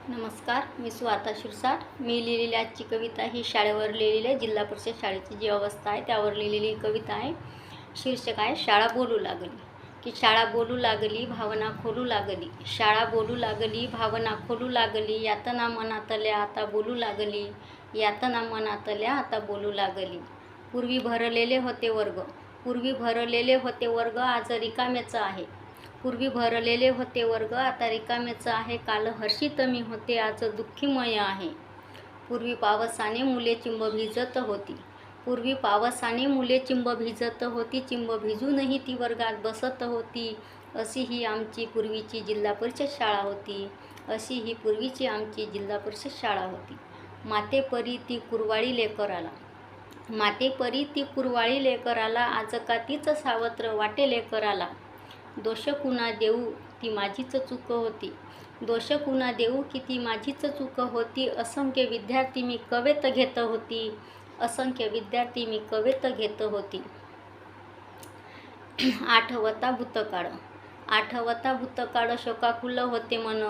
नमस्कार, मी स्वाता शिरसाट. मी लिहिलेली आजची कविता ही शाळेवर लिहिलेली आहे. जिल्हा परिषद शाळेची जी अवस्था आहे त्यावर लिहिलेली कविता आहे. शीर्षक आहे शाळा बोलू लागली. की शाळा बोलू लागली, भावना खोलू लागली. शाळा बोलू लागली, भावना खोलू लागली. यातना मनातल्या आता बोलू लागली. यातना मनातल्या आता बोलू लागली. पूर्वी भरलेले होते वर्ग, पूर्वी भरलेले होते वर्ग, आज रिकामेच आहे. पूर्वी भरलेले होते वर्ग, आता रिकामेच आहे. काल हर्षित मी होते, आज दुःखीमय आहे. पूर्वी पावसाने मुले चिंब भिजत होती, पूर्वी पावसाने मुले चिंब भिजत होती. चिंब भिजूनही ती वर्गात बसत होती. अशी ही आमची पूर्वीची जिल्हा परिषद शाळा होती. अशी ही पूर्वीची आमची जिल्हा परिषद शाळा होती. मातेपरी ती कुरवाळी लेकराला, मातेपरी ती कुरवाळी लेकराला, आज का तीच सावत्र वाटे लेकराला. दोष कुणा देऊ ती माझीच चूक होती, दोष कुणा देऊ की ती माझीच चूक होती. असंख्य विद्यार्थी मी कवेत घेत होती, असंख्य विद्यार्थी मी कवेत घेत होती. आठवता भूतकाळ, आठवता भूतकाळ, शोकाकुल होते मन.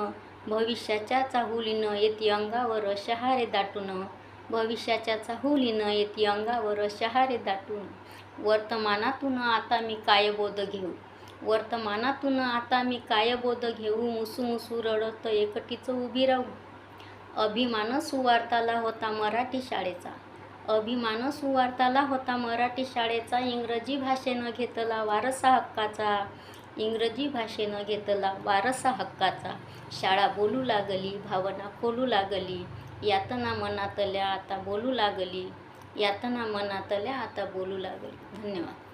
भविष्याच्या चाहुलीनं येती अंगावर शहारे दाटून, भविष्याच्या चाहुलीनं येती अंगावर शहारे दाटून. वर्तमानातून आता मी काय बोध घेऊ, वर्तमानातून आता मी काय बोध घेऊ. मुसू मुसू रडत एकटीच उभी राहू. अभिमान सुवार्ताला होता मराठी शाळेचा, अभिमान सुवार्ताला होता मराठी शाळेचा. इंग्रजी भाषेनं घेतला वारसा हक्काचा, इंग्रजी भाषेनं घेतला वारसा हक्काचा. शाळा बोलू लागली, भावना खोलू लागली. यातना मनातल्या आता बोलू लागली, यातना मनातल्या आता बोलू लागली. धन्यवाद.